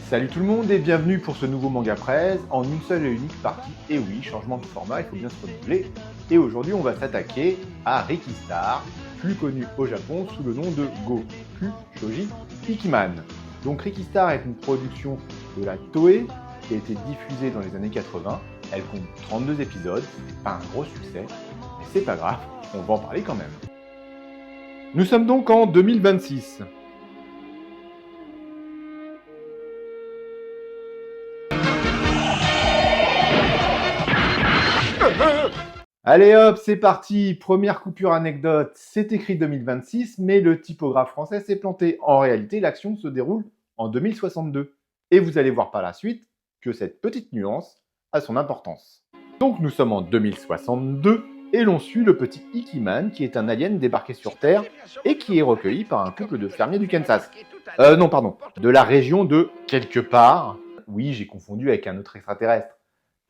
Salut tout le monde et bienvenue pour ce nouveau Manga Presse en une seule et unique partie. Et oui, changement de format, il faut bien se renouveler. Et aujourd'hui, on va s'attaquer à Ricky Star, plus connu au Japon sous le nom de Goku Shoji Ikiman. Donc Ricky Star est une production de la Toei qui a été diffusée dans les années 80. Elle compte 32 épisodes, c'est pas un gros succès, mais c'est pas grave, on va en parler quand même. Nous sommes donc en 2026. Allez hop, c'est parti. Première coupure anecdote, c'est écrit 2026, mais le typographe français s'est planté. En réalité, l'action se déroule en 2062. Et vous allez voir par la suite que cette petite nuance a son importance. Donc nous sommes en 2062 et l'on suit le petit Ikiman qui est un alien débarqué sur Terre et qui est recueilli par un couple de fermiers du Kansas. De la région de quelque part. Oui, j'ai confondu avec un autre extraterrestre.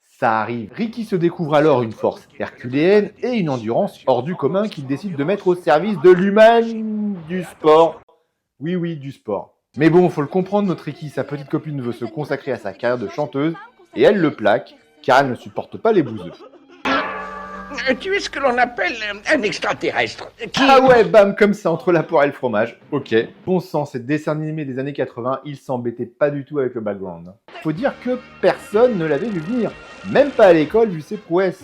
Ça arrive. Ricky se découvre alors une force herculéenne et une endurance hors du commun qu'il décide de mettre au service de l'humain du sport. Oui, du sport. Mais bon, faut le comprendre, notre Ricky, sa petite copine veut se consacrer à sa carrière de chanteuse et elle le plaque car elle ne supporte pas les bouseux. Tu es ce que l'on appelle un extraterrestre. Ah ouais, bam, comme ça, entre la poire et le fromage. Ok. Bon sang, ces dessins animés des années 80, ils s'embêtaient pas du tout avec le background. Faut dire que personne ne l'avait vu venir. Même pas à l'école vu ses prouesses.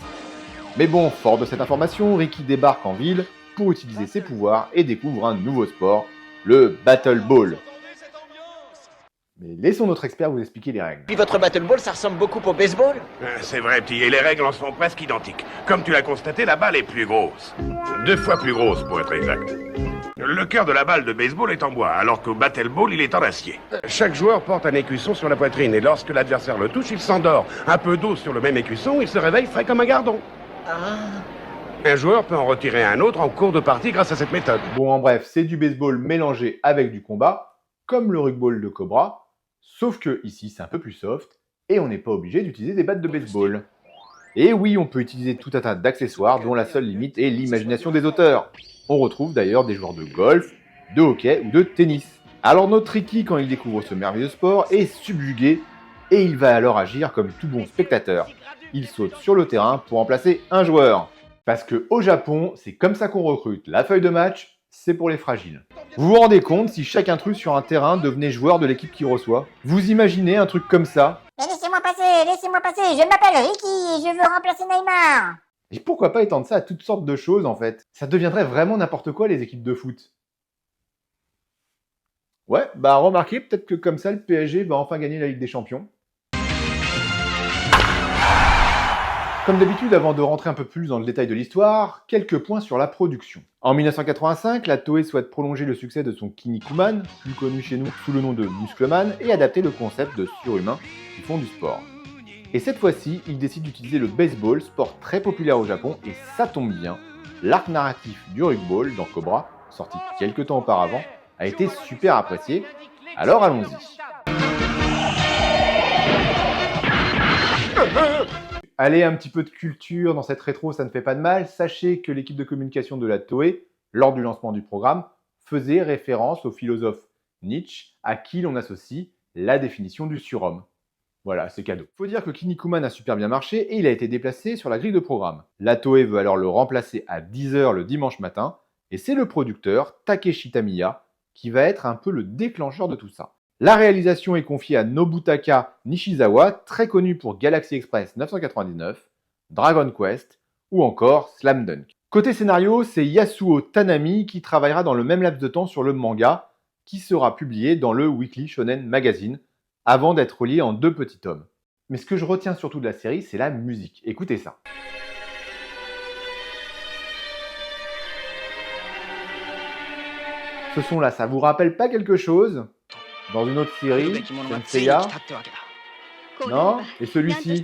Mais bon, fort de cette information, Ricky débarque en ville pour utiliser ses pouvoirs et découvre un nouveau sport, le Battle Ball. Mais laissons notre expert vous expliquer les règles. Puis votre Battle Ball, ça ressemble beaucoup au baseball? C'est vrai, petit, et les règles en sont presque identiques. Comme tu l'as constaté, la balle est plus grosse. 2 fois plus grosse, pour être exact. Le cœur de la balle de baseball est en bois, alors qu'au Battle Ball, il est en acier. Chaque joueur porte un écusson sur la poitrine, et lorsque l'adversaire le touche, il s'endort. Un peu d'eau sur le même écusson, il se réveille frais comme un gardon. Un joueur peut en retirer un autre en cours de partie grâce à cette méthode. Bon, en bref, c'est du baseball mélangé avec du combat, comme le rugball de Cobra, sauf que ici c'est un peu plus soft, et on n'est pas obligé d'utiliser des battes de baseball. Et oui, on peut utiliser tout un tas d'accessoires dont la seule limite est l'imagination des auteurs. On retrouve d'ailleurs des joueurs de golf, de hockey ou de tennis. Alors notre Ricky, quand il découvre ce merveilleux sport, est subjugué, et il va alors agir comme tout bon spectateur. Il saute sur le terrain pour remplacer un joueur. Parce que au Japon, c'est comme ça qu'on recrute. La feuille de match, c'est pour les fragiles. Vous vous rendez compte si chaque intrus sur un terrain devenait joueur de l'équipe qui reçoit? Vous imaginez un truc comme ça? Mais laissez-moi passer, je m'appelle Ricky et je veux remplacer Neymar. Et pourquoi pas étendre ça à toutes sortes de choses en fait? Ça deviendrait vraiment n'importe quoi les équipes de foot. Ouais, bah remarquez, peut-être que comme ça le PSG va enfin gagner la Ligue des Champions. Comme d'habitude, avant de rentrer un peu plus dans le détail de l'histoire, quelques points sur la production. En 1985, la Toei souhaite prolonger le succès de son Kinnikuman, plus connu chez nous sous le nom de Muscleman, et adapter le concept de surhumains qui font du sport. Et cette fois-ci, il décide d'utiliser le baseball, sport très populaire au Japon, et ça tombe bien, l'arc narratif du rugball dans Cobra, sorti quelques temps auparavant, a été super apprécié, alors allons-y. Allez, un petit peu de culture dans cette rétro, ça ne fait pas de mal. Sachez que l'équipe de communication de la Toei, lors du lancement du programme, faisait référence au philosophe Nietzsche, à qui l'on associe la définition du surhomme. Voilà, c'est cadeau. Faut dire que Kinnikuman a super bien marché et il a été déplacé sur la grille de programme. La Toei veut alors le remplacer à 10h le dimanche matin, et c'est le producteur Takeshi Tamiya qui va être un peu le déclencheur de tout ça. La réalisation est confiée à Nobutaka Nishizawa, très connu pour Galaxy Express 999, Dragon Quest ou encore Slam Dunk. Côté scénario, c'est Yasuo Tanami qui travaillera dans le même laps de temps sur le manga, qui sera publié dans le Weekly Shonen Magazine, avant d'être relié en 2 petits tomes. Mais ce que je retiens surtout de la série, c'est la musique. Écoutez ça. Ce son-là, ça vous rappelle pas quelque chose? Dans une autre série, Senseiya? Non? Et celui-ci?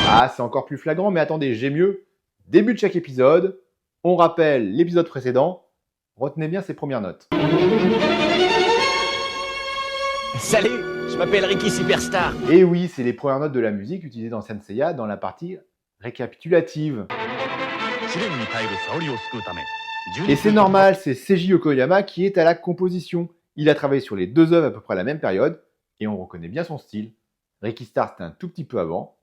Ah, c'est encore plus flagrant, mais attendez, j'ai mieux. Début de chaque épisode, On rappelle l'épisode précédent, retenez bien ses premières notes. Salut, je m'appelle Ricky Superstar. Et oui, c'est les premières notes de la musique utilisées dans Senseiya dans la partie récapitulative. Et c'est normal, c'est Seiji Yokoyama qui est à la composition. Il a travaillé sur les deux œuvres à peu près à la même période, et on reconnaît bien son style. Ricky Star, c'était un tout petit peu avant.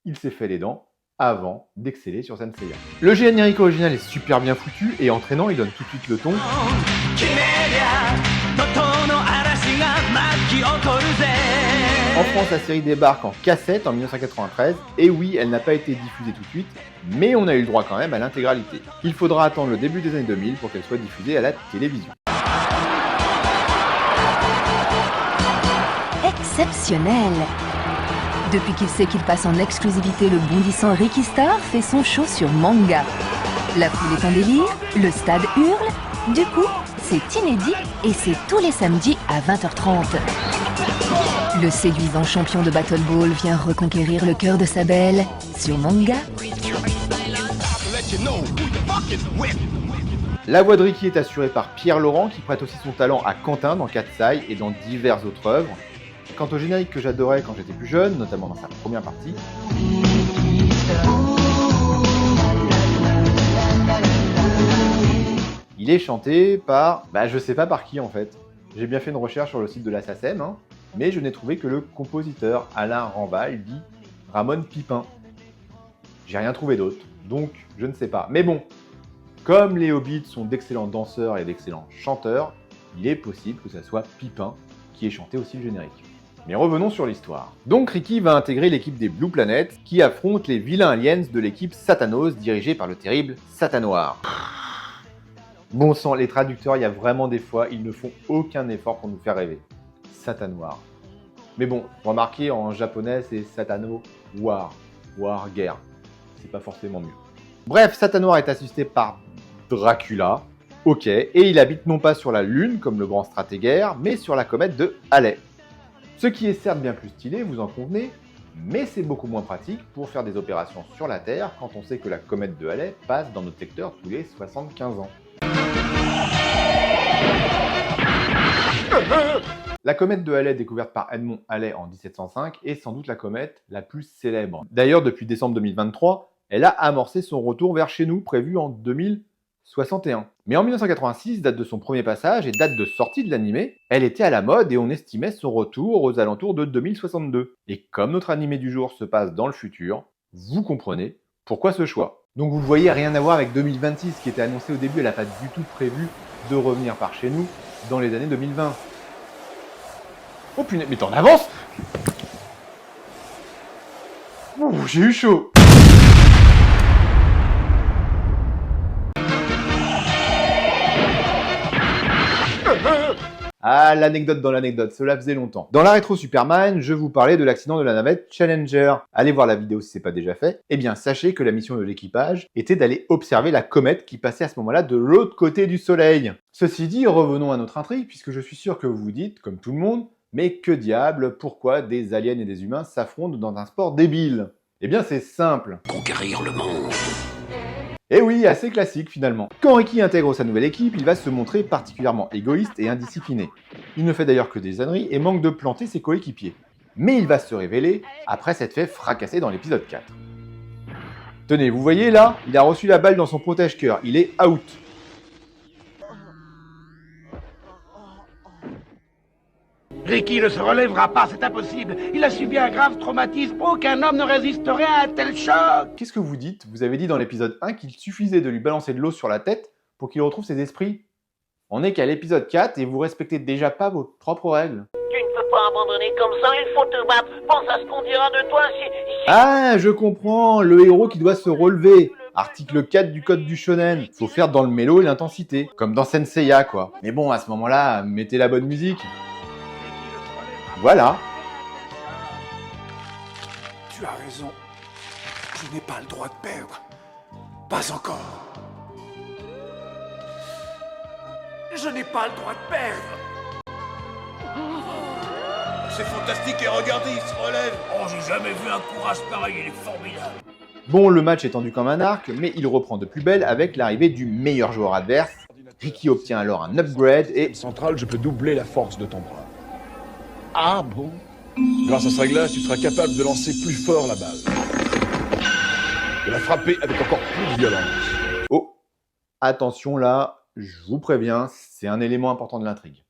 Il s'est fait les dents avant d'exceller sur Senseiya. Le générique original est super bien foutu, et entraînant, il donne tout de suite le ton. En France, la série débarque en cassette en 1993, et oui, elle n'a pas été diffusée tout de suite, mais on a eu le droit quand même à l'intégralité. Il faudra attendre le début des années 2000 pour qu'elle soit diffusée à la télévision. Exceptionnel. Depuis qu'il sait qu'il passe en exclusivité, le bondissant Ricky Star fait son show sur manga. La foule est en délire, le stade hurle, du coup, c'est inédit et c'est tous les samedis à 20h30. Le séduisant champion de Battle Ball vient reconquérir le cœur de sa belle sur manga. La voix de Ricky est assurée par Pierre Laurent qui prête aussi son talent à Quentin dans Katsai et dans diverses autres œuvres. Quant au générique que j'adorais quand j'étais plus jeune, notamment dans sa première partie, il est chanté par... je sais pas par qui en fait. J'ai bien fait une recherche sur le site de la SACEM, mais je n'ai trouvé que le compositeur Alain Rambal dit Ramon Pipin. J'ai rien trouvé d'autre, donc je ne sais pas. Mais bon, comme les Hobbits sont d'excellents danseurs et d'excellents chanteurs, il est possible que ça soit Pipin qui ait chanté aussi le générique. Mais revenons sur l'histoire. Donc Ricky va intégrer l'équipe des Blue Planet qui affronte les vilains aliens de l'équipe Satanos dirigée par le terrible Satanoir. Bon sang, les traducteurs, il y a vraiment des fois, ils ne font aucun effort pour nous faire rêver. Satanoir. Mais bon, remarquez, en japonais, c'est Satano War. War, guerre. C'est pas forcément mieux. Bref, Satanoir est assisté par Dracula. Ok, et il habite non pas sur la Lune, comme le grand stratégaire, mais sur la comète de Halley. Ce qui est certes bien plus stylé, vous en convenez, mais c'est beaucoup moins pratique pour faire des opérations sur la Terre quand on sait que la comète de Halley passe dans notre secteur tous les 75 ans. La comète de Halley, découverte par Edmond Halley en 1705, est sans doute la comète la plus célèbre. D'ailleurs, depuis décembre 2023, elle a amorcé son retour vers chez nous, prévu en 2061. Mais en 1986, date de son premier passage et date de sortie de l'animé, elle était à la mode et on estimait son retour aux alentours de 2062. Et comme notre animé du jour se passe dans le futur, vous comprenez pourquoi ce choix. Donc vous le voyez, rien à voir avec 2026 qui était annoncé au début, elle n'a pas du tout prévu de revenir par chez nous dans les années 2020. Oh punaise, mais t'en avances! Ouh, j'ai eu chaud! Ah, l'anecdote dans l'anecdote, cela faisait longtemps. Dans la rétro Superman, je vous parlais de l'accident de la navette Challenger. Allez voir la vidéo si c'est pas déjà fait. Eh bien, sachez que la mission de l'équipage était d'aller observer la comète qui passait à ce moment-là de l'autre côté du Soleil. Ceci dit, revenons à notre intrigue, puisque je suis sûr que vous vous dites, comme tout le monde, mais que diable, pourquoi des aliens et des humains s'affrontent dans un sport débile? Eh bien, c'est simple. Conquérir le monde. Et oui, assez classique finalement. Quand Ricky intègre sa nouvelle équipe, il va se montrer particulièrement égoïste et indiscipliné. Il ne fait d'ailleurs que des âneries et manque de planter ses coéquipiers. Mais il va se révéler après s'être fait fracasser dans l'épisode 4. Tenez, vous voyez là, il a reçu la balle dans son protège-cœur, il est out. Ricky ne se relèvera pas, c'est impossible. Il a subi un grave traumatisme. Aucun homme ne résisterait à un tel choc. Qu'est-ce que vous dites? Vous avez dit dans l'épisode 1 qu'il suffisait de lui balancer de l'eau sur la tête pour qu'il retrouve ses esprits. On n'est qu'à l'épisode 4 et vous respectez déjà pas vos propres règles. Tu ne peux pas abandonner comme ça, il faut te battre. Pense à ce qu'on dira de toi si... Ah, je comprends, le héros qui doit se relever. Article 4 du code du shonen. Faut faire dans le mélo et l'intensité. Comme dans Senseiya, quoi. Mais bon, à ce moment-là, mettez la bonne musique. Voilà. Tu as raison. Je n'ai pas le droit de perdre. Pas encore. Je n'ai pas le droit de perdre. C'est fantastique et regardez, il se relève. Oh, j'ai jamais vu un courage pareil, il est formidable. Bon, le match est tendu comme un arc, mais il reprend de plus belle avec l'arrivée du meilleur joueur adverse. Ricky obtient alors un upgrade et... Central, je peux doubler la force de ton bras. Ah bon? Grâce à ce réglage, tu seras capable de lancer plus fort la balle. De la frapper avec encore plus de violence. Oh, attention là, je vous préviens, c'est un élément important de l'intrigue.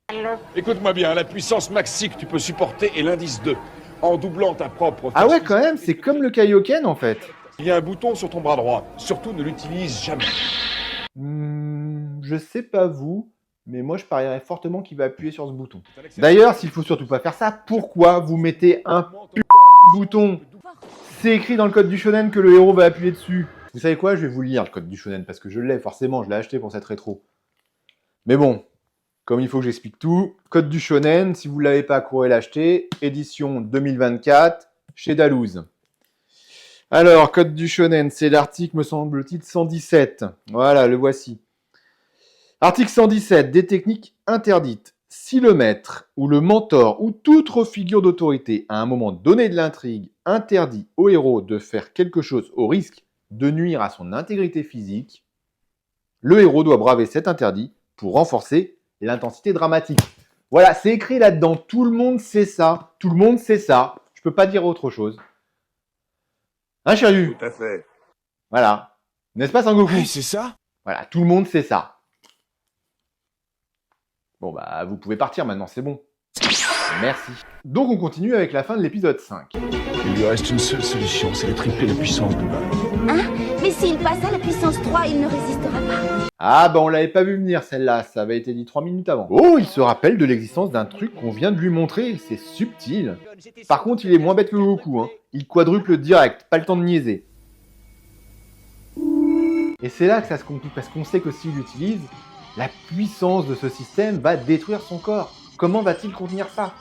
Écoute-moi bien, la puissance maxi que tu peux supporter est l'indice 2. En doublant ta propre force... Ah ouais, quand même, c'est comme le Kaioken en fait. Il y a un bouton sur ton bras droit. Surtout, ne l'utilise jamais. Je sais pas vous, mais moi je parierais fortement qu'il va appuyer sur ce bouton. D'ailleurs, s'il faut surtout pas faire ça, pourquoi vous mettez un bouton? C'est écrit dans le code du shonen que le héros va appuyer dessus. Vous savez quoi? Je vais vous lire le code du shonen parce que je l'ai forcément, je l'ai acheté pour cette rétro. Mais bon, comme il faut que j'explique tout, code du shonen, si vous ne l'avez pas, courez l'acheter, édition 2024 chez Dallouz. Alors, code du shonen, c'est l'article, me semble-t-il, 117. Voilà, le voici. Article 117, des techniques interdites. Si le maître ou le mentor ou toute autre figure d'autorité à un moment donné de l'intrigue interdit au héros de faire quelque chose au risque de nuire à son intégrité physique, le héros doit braver cet interdit pour renforcer l'intensité dramatique. Voilà, c'est écrit là-dedans. Tout le monde sait ça. Tout le monde sait ça. Je peux pas dire autre chose. Hein, Shiryu? Tout à fait. Voilà. N'est-ce pas, Sangoku? Hey, c'est ça? Voilà, tout le monde sait ça. Bon, bah, vous pouvez partir maintenant, c'est bon. Merci. Donc, on continue avec la fin de l'épisode 5. Il lui reste une seule solution, c'est de tripler la puissance de balle. Mais s'il passe à la puissance 3, il ne résistera pas. Ah, bah, on l'avait pas vu venir, celle-là. Ça avait été dit 3 minutes avant. Oh, il se rappelle de l'existence d'un truc qu'on vient de lui montrer. C'est subtil. Par contre, il est moins bête que Goku, hein. Il quadruple direct, pas le temps de niaiser. Et c'est là que ça se complique, parce qu'on sait que s'il l'utilise, la puissance de ce système va détruire son corps. Comment va-t-il contenir ça?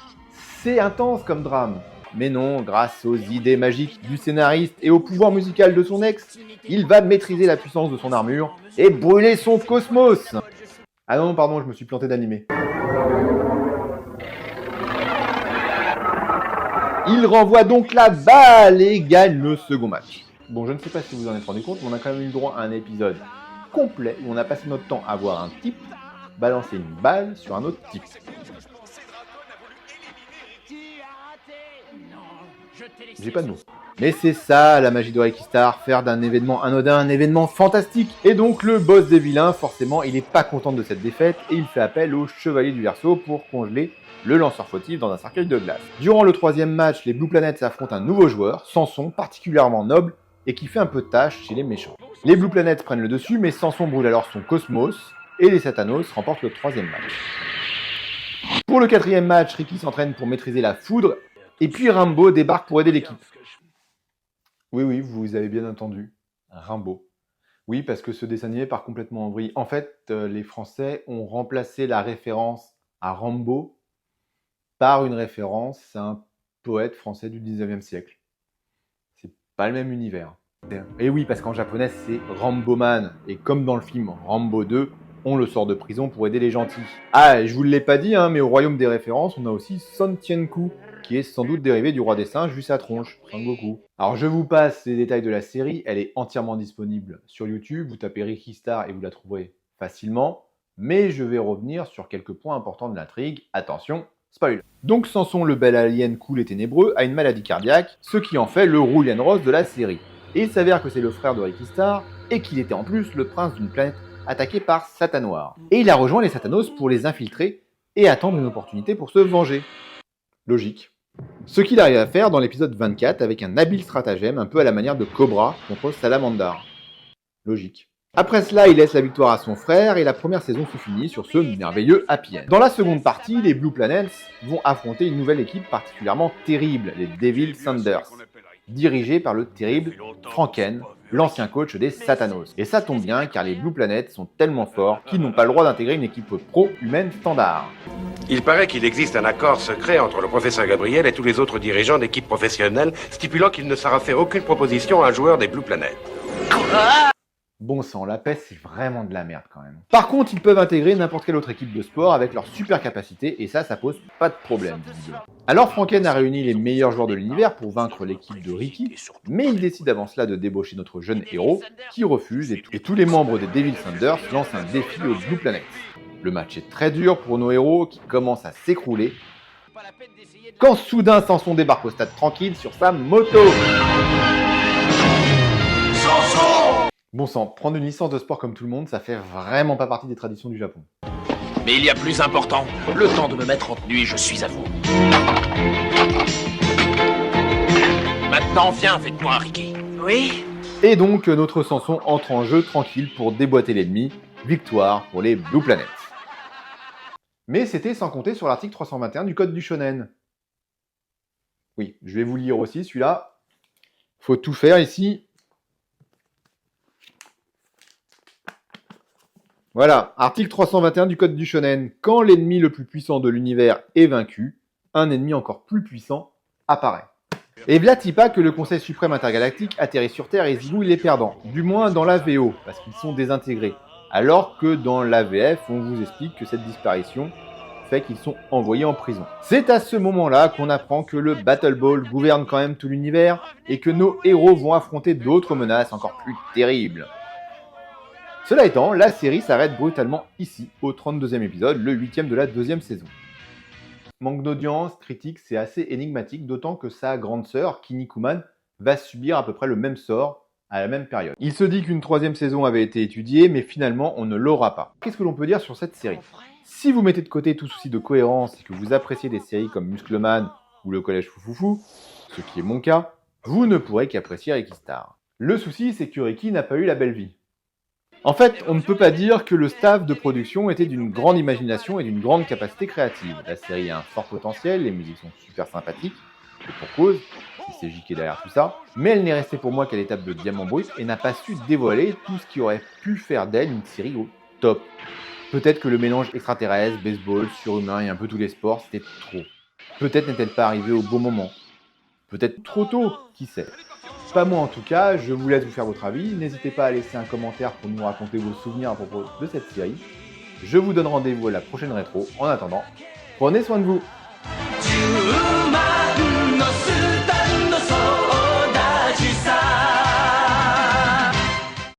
C'est intense comme drame. Mais non, grâce aux idées magiques du scénariste et au pouvoir musical de son ex, il va maîtriser la puissance de son armure et brûler son cosmos. Ah non, pardon, je me suis planté d'animé. Il renvoie donc la balle et gagne le second match. Bon, je ne sais pas si vous en êtes rendu compte, mais on a quand même eu le droit à un épisode complet où on a passé notre temps à voir un type balancer une balle sur un autre type. J'ai pas de mots. Mais c'est ça la magie de Ricky Star, faire d'un événement anodin un événement fantastique. Et donc le boss des vilains, forcément, il est pas content de cette défaite et il fait appel au chevalier du Verseau pour congeler le lanceur fautif dans un cercueil de glace. Durant le troisième match, les Blue Planets affrontent un nouveau joueur, Samson, particulièrement noble et qui fait un peu de tâche chez les méchants. Les Blue Planets prennent le dessus, mais Samson brûle alors son cosmos et les Satanos remportent le troisième match. Pour le quatrième match, Ricky s'entraîne pour maîtriser la foudre et puis Rambo débarque pour aider l'équipe. Oui, vous avez bien entendu. Rambo. Oui, parce que ce dessin animé part complètement en vrille. En fait, les Français ont remplacé la référence à Rambo par une référence à un poète français du 19e siècle. C'est pas le même univers. Et oui, parce qu'en japonais, c'est Ramboman. Et comme dans le film Rambo 2, on le sort de prison pour aider les gentils. Ah, je vous l'ai pas dit, hein, mais au royaume des références, on a aussi Son Tienku, qui est sans doute dérivé du roi des singes vu sa tronche, Sangoku. Alors je vous passe les détails de la série, elle est entièrement disponible sur YouTube, vous tapez Ricky Star et vous la trouverez facilement, mais je vais revenir sur quelques points importants de l'intrigue, attention, spoil. Donc Samson, le bel alien cool et ténébreux, a une maladie cardiaque, ce qui en fait le Roulian Rose de la série. Et il s'avère que c'est le frère de Ricky Star, et qu'il était en plus le prince d'une planète attaquée par Satan Noir. Et il a rejoint les Satanos pour les infiltrer et attendre une opportunité pour se venger. Logique. Ce qu'il arrive à faire dans l'épisode 24 avec un habile stratagème un peu à la manière de Cobra contre Salamandar. Logique. Après cela, il laisse la victoire à son frère et la première saison se finit sur ce merveilleux happy end. Dans la seconde partie, les Blue Planets vont affronter une nouvelle équipe particulièrement terrible, les Devil Sanders, dirigée par le terrible Franken, l'ancien coach des Satanos. Et ça tombe bien car les Blue Planets sont tellement forts qu'ils n'ont pas le droit d'intégrer une équipe pro humaine standard. Il paraît qu'il existe un accord secret entre le professeur Gabriel et tous les autres dirigeants d'équipes professionnelles, stipulant qu'il ne sera fait aucune proposition à un joueur des Blue Planets. Bon sang, la PES c'est vraiment de la merde quand même. Par contre, ils peuvent intégrer n'importe quelle autre équipe de sport avec leur super capacité et ça pose pas de problème, visiblement. Alors Franken a réuni les meilleurs joueurs de l'univers pour vaincre l'équipe de Ricky, mais il décide avant cela de débaucher notre jeune héros, qui refuse et tous les membres des Devil Thunders lancent un défi aux Blue Planets. Le match est très dur pour nos héros qui commencent à s'écrouler, quand soudain Samson débarque au stade tranquille sur sa moto. Bon sang, prendre une licence de sport comme tout le monde, ça fait vraiment pas partie des traditions du Japon. Mais il y a plus important, le temps de me mettre en tenue et je suis à vous. Maintenant, viens avec moi, Ricky. Oui? Et donc, notre Samson entre en jeu tranquille pour déboîter l'ennemi. Victoire pour les Blue Planets. Mais c'était sans compter sur l'article 321 du Code du Shonen. Oui, je vais vous lire aussi celui-là. Faut tout faire ici. Voilà, article 321 du Code du Shonen. Quand l'ennemi le plus puissant de l'univers est vaincu, un ennemi encore plus puissant apparaît. Et vlati pas que le Conseil suprême intergalactique atterrit sur Terre et zigouille les perdants. Du moins dans la VO, parce qu'ils sont désintégrés. Alors que dans l'AVF, on vous explique que cette disparition fait qu'ils sont envoyés en prison. C'est à ce moment-là qu'on apprend que le Battle Ball gouverne quand même tout l'univers et que nos héros vont affronter d'autres menaces encore plus terribles. Cela étant, la série s'arrête brutalement ici, au 32e épisode, le 8e de la 2e saison. Manque d'audience, critique, c'est assez énigmatique, d'autant que sa grande sœur, Kinnikuman, va subir à peu près le même sort à la même période. Il se dit qu'une 3e saison avait été étudiée, mais finalement on ne l'aura pas. Qu'est-ce que l'on peut dire sur cette série ? Si vous mettez de côté tout souci de cohérence et que vous appréciez des séries comme Muscleman ou Le Collège Foufoufou, ce qui est mon cas, vous ne pourrez qu'apprécier Ricky Star. Le souci, c'est que Ricky n'a pas eu la belle vie. En fait, on ne peut pas dire que le staff de production était d'une grande imagination et d'une grande capacité créative. La série a un fort potentiel, les musiques sont super sympathiques, et pour cause, c'est JK derrière tout ça, mais elle n'est restée pour moi qu'à l'étape de Diamant Brut et n'a pas su dévoiler tout ce qui aurait pu faire d'elle une série au top. Peut-être que le mélange extraterrestre, baseball, surhumain et un peu tous les sports, c'était trop. Peut-être n'est-elle pas arrivée au bon moment. Peut-être trop tôt, qui sait. Pas moi en tout cas, je vous laisse vous faire votre avis. N'hésitez pas à laisser un commentaire pour nous raconter vos souvenirs à propos de cette série. Je vous donne rendez-vous à la prochaine rétro. En attendant, prenez soin de vous.